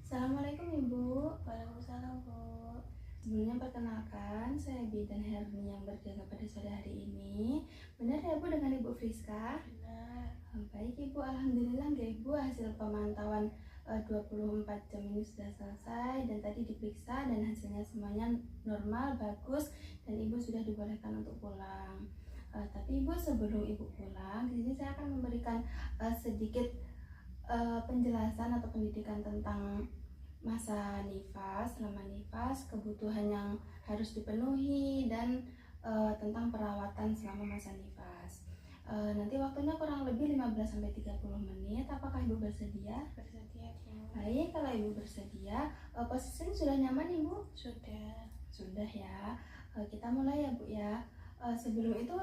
Assalamualaikum Ibu. Waalaikumsalam, Bu. Sebelumnya perkenalkan, saya Bidan Herni yang berjaga pada sore hari ini. Benar ya Bu dengan Ibu Friska? Benar. Baik Ibu, Alhamdulillah nggak Ibu, hasil pemantauan 24 jam ini sudah selesai dan tadi diperiksa dan hasilnya semuanya normal, bagus dan Ibu sudah dibolehkan untuk pulang. Tapi Ibu, sebelum Ibu pulang, di sini saya akan memberikan sedikit penjelasan atau pendidikan tentang masa nifas, selama nifas, kebutuhan yang harus dipenuhi dan tentang perawatan selama masa nifas. Nanti waktunya kurang lebih 15-30 menit. Apakah Ibu bersedia? Bersedia, Bu. Baik, kalau Ibu bersedia, posisinya sudah nyaman Ibu? Sudah. Sudah ya. Kita mulai ya Bu ya. Sebelum itu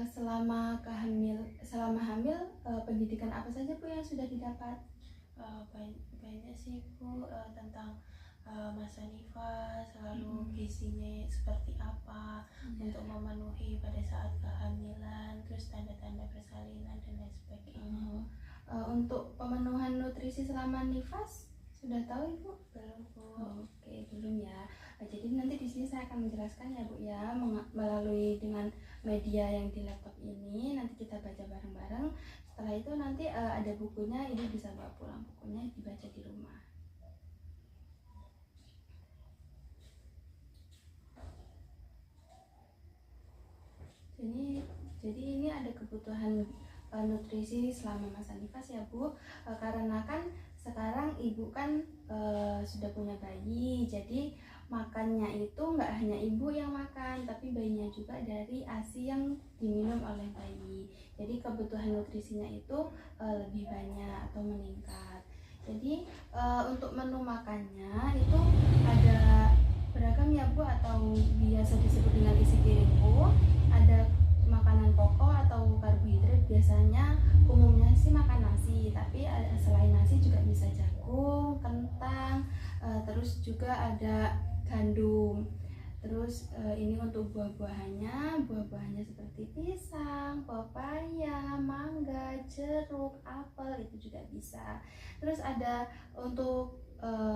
selama hamil pendidikan apa saja Bu yang sudah didapat? Banyak sih, Bu, tentang masa nifas, lalu gizinya seperti apa untuk memenuhi pada saat kehamilan, terus tanda-tanda persalinan dan lain sebagainya. Untuk pemenuhan nutrisi selama nifas sudah tahu Ibu? Belum, Bu. Oke, belum ya. Jadi nanti di sini saya akan menjelaskan ya Bu ya, melalui dengan media yang di laptop ini. Nanti kita baca bareng-bareng. Setelah itu nanti ada bukunya, Ibu bisa bawa pulang, bukunya dibaca di rumah. Jadi ini ada kebutuhan nutrisi selama masa nifas ya Bu, karena kan sekarang Ibu kan sudah punya bayi, jadi makannya itu nggak hanya Ibu yang makan, tapi bayinya juga dari ASI yang diminum oleh bayi. Jadi kebutuhan nutrisinya itu lebih banyak atau meningkat. Jadi untuk menu makannya itu ada beragam ya Bu, atau biasa disebut dengan isi piringku. Ada makanan pokok atau karbohidrat, biasanya umumnya sih makan nasi, tapi selain nasi juga bisa jagung, kentang, terus juga ada gandum. Terus ini untuk buah-buahannya seperti pisang, pepaya, mangga, jeruk, apel itu juga bisa. Terus ada untuk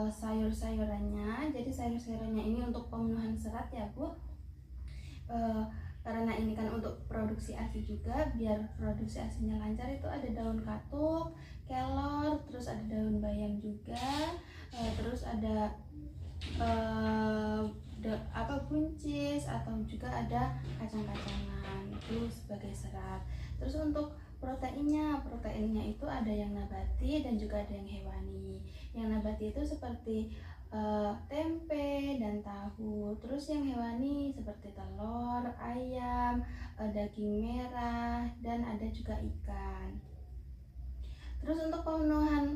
sayur-sayurannya. Jadi sayur-sayurannya ini untuk pemenuhan serat ya Bu. Karena ini kan untuk produksi ASI juga, biar produksi ASInya lancar, itu ada daun katuk, kelor, terus ada daun bayam juga, terus ada buncis, atau juga ada kacang-kacangan itu sebagai serat. Terus untuk proteinnya itu ada yang nabati dan juga ada yang hewani. Yang nabati itu seperti tempe dan tahu. Terus yang hewani seperti telur, ayam, daging merah, dan ada juga ikan. Terus untuk pemenuhan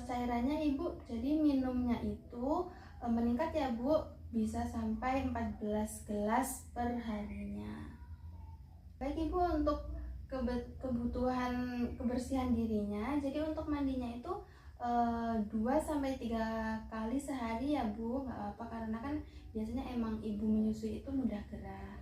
cairannya Ibu, jadi minumnya itu meningkat ya Bu, bisa sampai 14 gelas per harinya. Baik Ibu, untuk kebutuhan kebersihan dirinya, jadi untuk mandinya itu 2-3 kali sehari ya Bu, nggak apa-apa, karena kan biasanya emang ibu menyusui itu mudah gerah.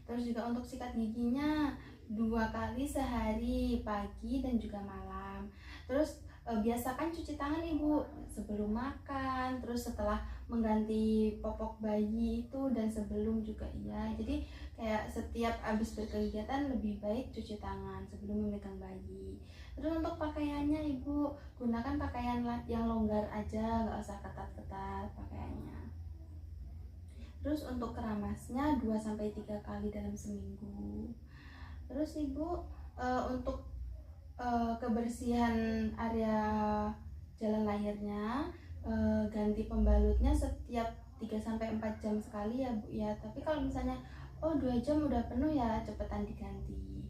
Terus juga untuk sikat giginya 2 kali sehari, pagi dan juga malam. Terus biasakan cuci tangan Ibu sebelum makan, terus setelah mengganti popok bayi itu, dan sebelum juga iya. Jadi kayak setiap habis berkegiatan lebih baik cuci tangan sebelum memegang bayi. Terus untuk pakaiannya Ibu gunakan pakaian yang longgar aja, nggak usah ketat-ketat pakaiannya. Terus untuk keramasnya 2-3 kali dalam seminggu. Terus Ibu untuk kebersihan area jalan lahirnya, ganti pembalutnya setiap 3-4 jam sekali ya Bu ya. Tapi kalau misalnya 2 jam udah penuh ya cepetan diganti.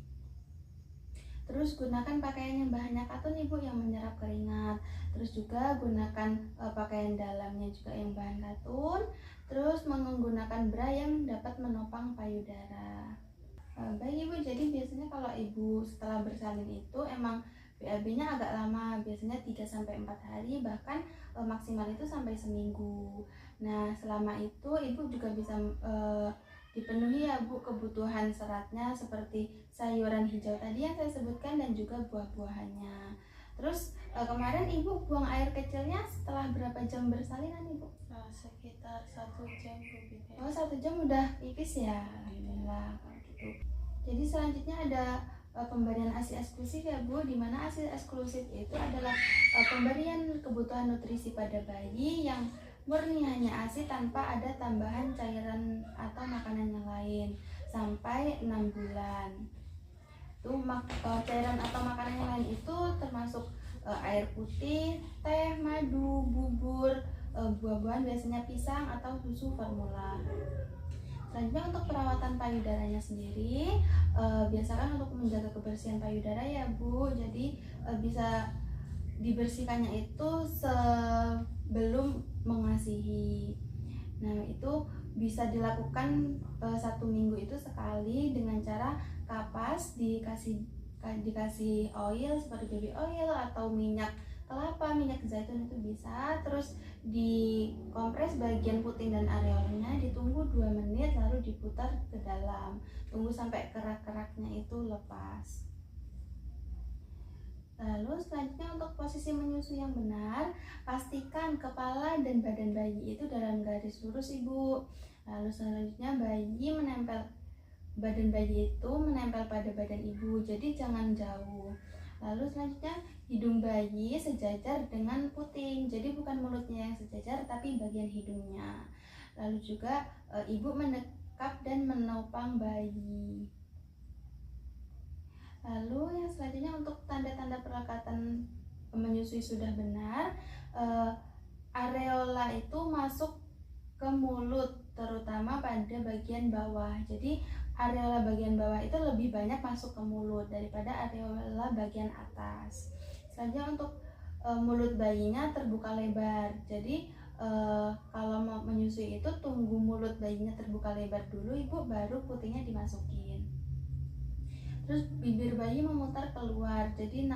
Terus gunakan pakaian yang bahannya katun Ibu, yang menyerap keringat. Terus juga gunakan pakaian dalamnya juga yang bahan katun. Terus menggunakan bra yang dapat menopang payudara. Baik Ibu, jadi biasanya kalau Ibu setelah bersalin itu emang BAB-nya agak lama, biasanya 3-4 hari, bahkan maksimal itu sampai seminggu. Nah selama itu Ibu juga bisa dipenuhi ya Bu kebutuhan seratnya, seperti sayuran hijau tadi yang saya sebutkan dan juga buah-buahannya. Terus kemarin ibu buang air kecilnya setelah berapa jam bersalinan ibu? Sekitar 1 jam lebih. Oh, 1 jam udah pipis ya, alhamdulillah kalau gitu. Jadi selanjutnya ada pemberian ASI eksklusif ya Bu, di mana ASI eksklusif itu adalah pemberian kebutuhan nutrisi pada bayi yang murni hanya ASI tanpa ada tambahan cairan atau makanan yang lain sampai 6 bulan. Itu cairan atau makanan yang lain itu termasuk air putih, teh, madu, bubur, buah-buahan biasanya pisang atau susu formula. Selanjutnya untuk perawatan payudaranya sendiri, biasakan untuk menjaga kebersihan payudara ya Bu. Jadi bisa dibersihkannya itu sebelum mengasihi. Nah itu bisa dilakukan 1 minggu itu sekali dengan cara kapas dikasih oil seperti baby oil atau minyak kelapa, minyak zaitun itu bisa. Terus dikompres bagian puting dan areolanya, ditunggu 2 menit lalu diputar ke dalam, tunggu sampai kerak-keraknya itu lepas. Lalu selanjutnya untuk posisi menyusui yang benar, pastikan kepala dan badan bayi itu dalam garis lurus ibu. Lalu selanjutnya badan bayi itu menempel pada badan ibu, jadi jangan jauh. Lalu selanjutnya hidung bayi sejajar dengan puting, jadi bukan mulutnya yang sejajar tapi bagian hidungnya. Lalu juga ibu mendekap dan menopang bayi. Lalu yang selanjutnya untuk tanda-tanda perlekatan menyusui sudah benar, areola itu masuk ke mulut terutama pada bagian bawah. Jadi areola bagian bawah itu lebih banyak masuk ke mulut daripada areola bagian atas. Selanjutnya untuk mulut bayinya terbuka lebar. Jadi kalau mau menyusui itu tunggu mulut bayinya terbuka lebar dulu ibu, baru putingnya dimasukin. Terus bibir bayi memutar keluar, jadi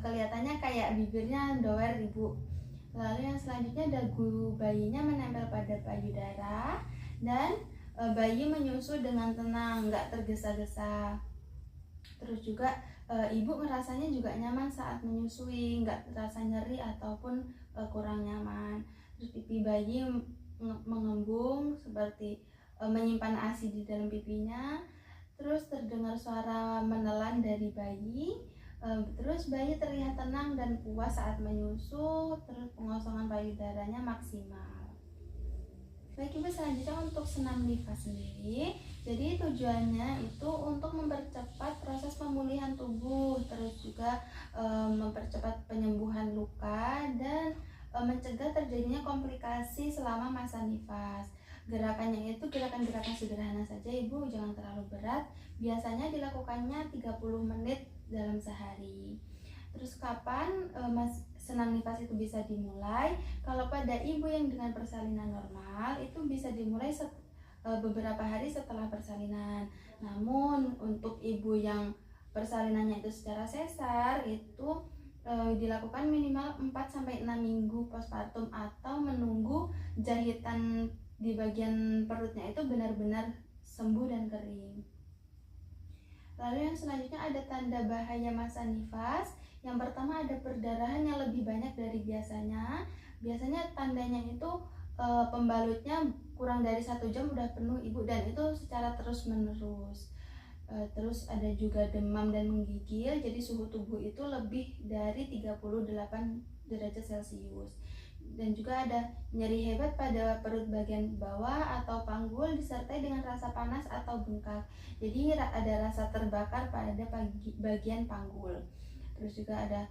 kelihatannya kayak bibirnya doer ibu. Lalu yang selanjutnya dagu bayinya menempel pada payudara dan bayi menyusu dengan tenang, nggak tergesa-gesa. Terus juga ibu ngerasanya juga nyaman saat menyusui, nggak terasa nyeri ataupun kurang nyaman. Terus pipi bayi mengembung seperti menyimpan ASI di dalam pipinya. Terus terdengar suara menelan dari bayi. Terus bayi terlihat tenang dan puas saat menyusu. Terus pengosongan payudaranya maksimal. Baik ibu, selanjutnya untuk senam nifas sendiri. Jadi tujuannya itu untuk mempercepat proses pemulihan tubuh, terus juga mempercepat penyembuhan luka dan mencegah terjadinya komplikasi selama masa nifas. Gerakannya itu gerakan-gerakan sederhana saja ibu, jangan terlalu berat. Biasanya dilakukannya 30 menit dalam sehari. Terus kapan senam nifas itu bisa dimulai? Kalau pada ibu yang dengan persalinan normal itu bisa dimulai beberapa hari setelah persalinan. Namun untuk ibu yang persalinannya itu secara sesar itu dilakukan minimal 4-6 minggu postpartum atau menunggu jahitan di bagian perutnya itu benar-benar sembuh dan kering. Lalu yang selanjutnya ada tanda bahaya masa nifas. Yang pertama ada perdarahan yang lebih banyak dari biasanya. Biasanya tandanya itu pembalutnya kurang dari 1 jam udah penuh ibu, dan itu secara terus menerus. Terus ada juga demam dan menggigil, jadi suhu tubuh itu lebih dari 38 derajat Celcius. Dan juga ada nyeri hebat pada perut bagian bawah atau panggul disertai dengan rasa panas atau bengkak. Jadi ada rasa terbakar pada bagian panggul. Terus juga ada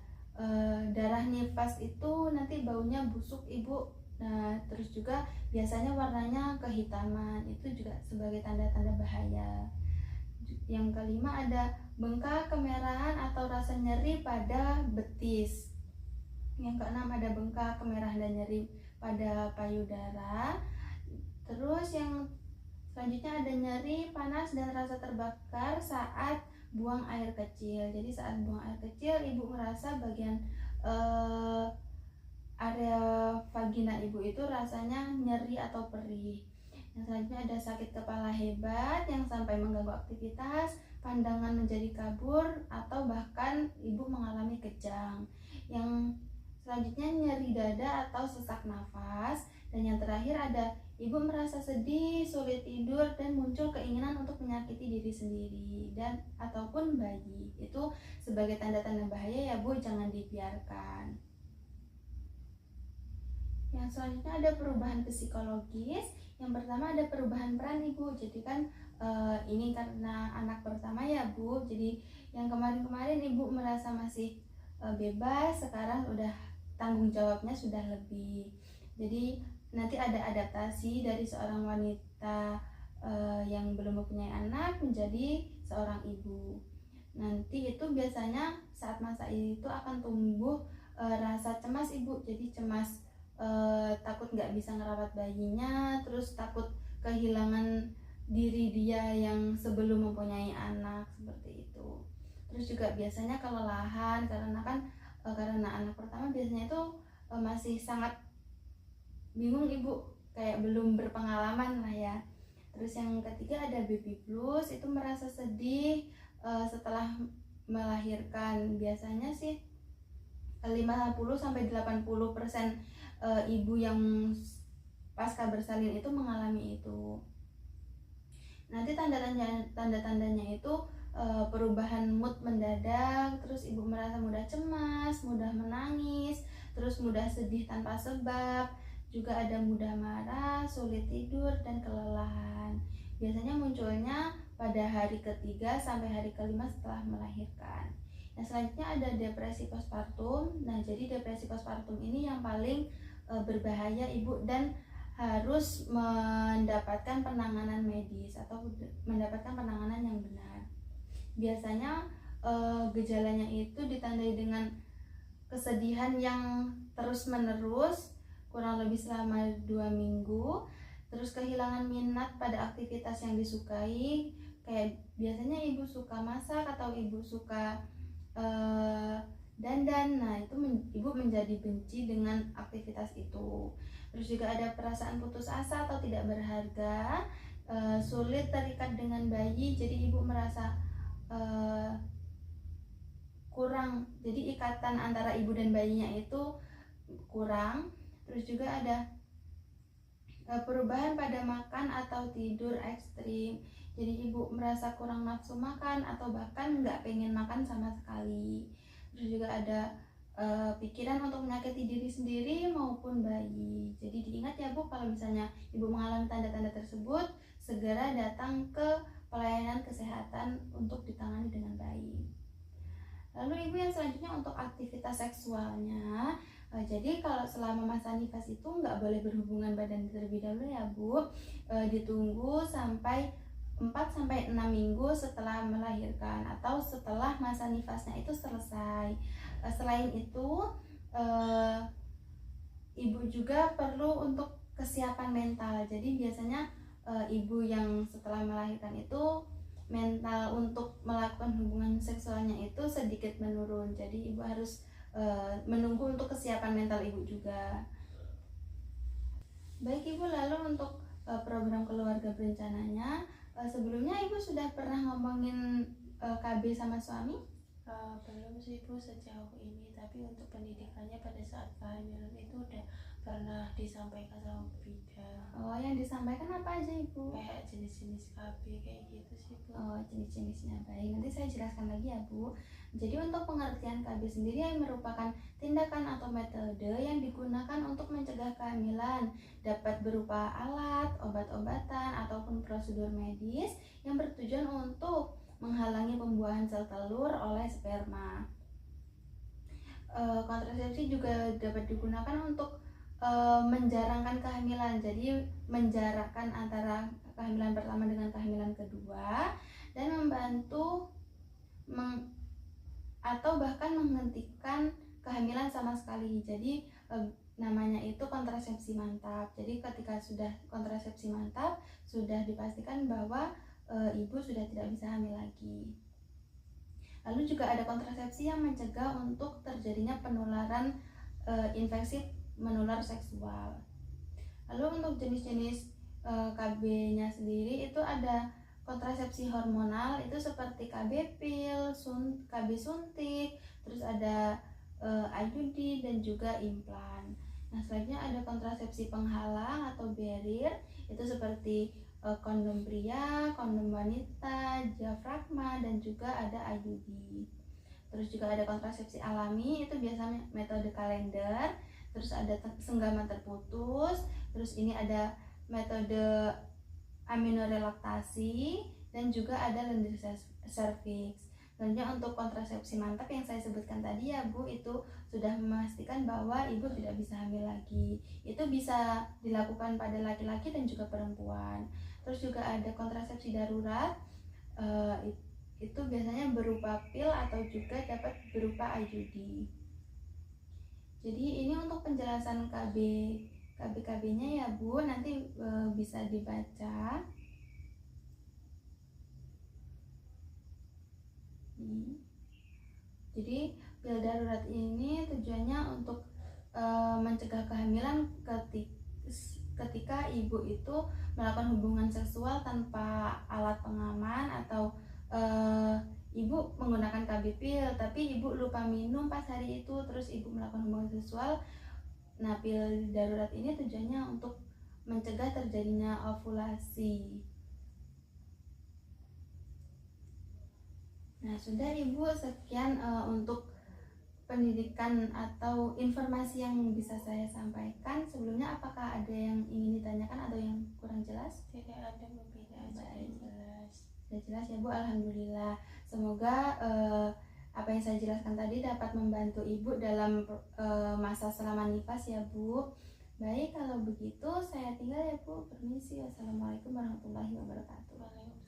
darah nifas itu nanti baunya busuk ibu. Nah, terus juga biasanya warnanya kehitaman, itu juga sebagai tanda-tanda bahaya. Yang kelima ada bengkak, kemerahan atau rasa nyeri pada betis. Yang keenam ada bengkak, kemerahan dan nyeri pada payudara. Terus yang selanjutnya ada nyeri, panas dan rasa terbakar saat buang air kecil. Jadi saat buang air kecil ibu merasa bagian area vagina ibu itu rasanya nyeri atau perih. Yang selanjutnya ada sakit kepala hebat yang sampai mengganggu aktivitas, pandangan menjadi kabur, atau bahkan ibu mengalami kejang. Yang selanjutnya nyeri dada atau sesak nafas. Dan yang terakhir ada ibu merasa sedih, sulit tidur, dan muncul keinginan untuk menyakiti diri sendiri dan ataupun bayi. Itu sebagai tanda-tanda bahaya ya Bu, jangan dibiarkan. Yang selanjutnya ada perubahan psikologis. Yang pertama ada perubahan peran ibu. Jadi kan ini karena anak pertama ya Bu. Jadi yang kemarin-kemarin ibu merasa masih bebas, sekarang udah tanggung jawabnya sudah lebih. Jadi nanti ada adaptasi dari seorang wanita yang belum mempunyai anak menjadi seorang ibu. Nanti itu biasanya saat masa itu akan tumbuh rasa cemas ibu. Jadi cemas, takut nggak bisa ngerawat bayinya, terus takut kehilangan diri dia yang sebelum mempunyai anak, seperti itu. Terus juga biasanya kelelahan karena kan karena anak pertama biasanya itu masih sangat bingung ibu, kayak belum berpengalaman lah ya. Terus yang ketiga ada baby blues, itu merasa sedih setelah melahirkan. Biasanya sih 50-80% ibu yang pasca bersalin itu mengalami itu. Nanti tanda-tandanya itu perubahan mood mendadak, terus ibu merasa mudah cemas, mudah menangis, terus mudah sedih tanpa sebab, juga ada mudah marah, sulit tidur, dan kelelahan. Biasanya munculnya pada hari ketiga sampai hari kelima setelah melahirkan. Nah, selanjutnya ada depresi postpartum. Nah, jadi depresi postpartum ini yang paling berbahaya ibu, dan harus mendapatkan penanganan medis atau mendapatkan penanganan yang benar. Biasanya gejalanya itu ditandai dengan kesedihan yang terus menerus kurang lebih selama 2 minggu, terus kehilangan minat pada aktivitas yang disukai, kayak biasanya ibu suka masak atau ibu suka dandan. Nah, itu ibu menjadi benci dengan aktivitas itu. Terus juga ada perasaan putus asa atau tidak berharga, sulit terikat dengan bayi, jadi ibu merasa kurang, jadi ikatan antara ibu dan bayinya itu kurang. Terus juga ada perubahan pada makan atau tidur ekstrim, jadi ibu merasa kurang nafsu makan atau bahkan nggak pengen makan sama sekali. Terus juga ada pikiran untuk menyakiti diri sendiri maupun bayi. Jadi diingat ya Bu, kalau misalnya ibu mengalami tanda-tanda tersebut, segera datang ke pelayanan kesehatan untuk ditangani dengan baik. Lalu ibu yang selanjutnya untuk aktivitas seksualnya. Jadi kalau selama masa nifas itu nggak boleh berhubungan badan terlebih dahulu ya Bu. Ditunggu sampai 4-6 minggu setelah melahirkan atau setelah masa nifasnya itu selesai. Selain itu ibu juga perlu untuk kesiapan mental. Jadi biasanya ibu yang setelah melahirkan itu mental untuk melakukan hubungan seksualnya itu sedikit menurun. Jadi ibu harus menunggu untuk kesiapan mental ibu juga. Baik ibu, lalu untuk program keluarga berencananya, sebelumnya ibu sudah pernah ngomongin KB sama suami? Belum sih Bu sejauh ini, tapi untuk pendidikannya pada saat kehamilan itu udah pernah disampaikan sama bidan. Oh, yang disampaikan apa aja ibu? Kayak jenis-jenis KB kayak gitu sih Bu. Oh, jenis-jenisnya. Baik, nanti saya jelaskan lagi ya Bu. Jadi untuk pengertian KB sendiri yang merupakan tindakan atau metode yang digunakan untuk mencegah kehamilan, dapat berupa alat, obat-obatan, ataupun prosedur medis yang bertujuan untuk menghalangi pembuahan sel telur oleh sperma. Kontrasepsi juga dapat digunakan untuk menjarangkan kehamilan, jadi menjarakkan antara kehamilan pertama dengan kehamilan kedua, dan membantu atau bahkan menghentikan kehamilan sama sekali. Jadi namanya itu kontrasepsi mantap. Jadi ketika sudah kontrasepsi mantap, sudah dipastikan bahwa ibu sudah tidak bisa hamil lagi. Lalu juga ada kontrasepsi yang mencegah untuk terjadinya penularan infeksi menular seksual. Lalu untuk jenis-jenis KB-nya sendiri itu ada kontrasepsi hormonal, itu seperti KB pil, KB suntik, terus ada IUD dan juga implan. Nah, selanjutnya ada kontrasepsi penghalang atau barrier, itu seperti kondom pria, kondom wanita, diafragma, dan juga ada IUD. Terus juga ada kontrasepsi alami, itu biasanya metode kalender. Terus ada senggama terputus. Terus ini ada metode aminorelaktasi, dan juga ada lendir cervix. Selanjutnya untuk kontrasepsi mantap yang saya sebutkan tadi ya Bu, itu sudah memastikan bahwa ibu tidak bisa hamil lagi. Itu bisa dilakukan pada laki-laki dan juga perempuan. Terus juga ada kontrasepsi darurat, itu biasanya berupa pil atau juga dapat berupa IUD. Jadi ini untuk penjelasan KB-nya ya Bu, nanti bisa dibaca. Jadi pil darurat ini tujuannya untuk mencegah kehamilan ketika ibu itu melakukan hubungan seksual tanpa alat pengaman, atau ibu menggunakan KB pil tapi ibu lupa minum pas hari itu, terus ibu melakukan hubungan seksual. Nah, pil darurat ini tujuannya untuk mencegah terjadinya ovulasi. Nah, sudah Ibu, sekian untuk pendidikan atau informasi yang bisa saya sampaikan. Sebelumnya apakah ada yang ingin ditanyakan atau yang kurang jelas? Tidak ada, sudah jelas. Sudah jelas ya Bu, alhamdulillah. Semoga apa yang saya jelaskan tadi dapat membantu Ibu dalam masa selama nifas ya Bu. Baik, kalau begitu saya tinggal ya Bu. Permisi. Wassalamualaikum warahmatullahi wabarakatuh.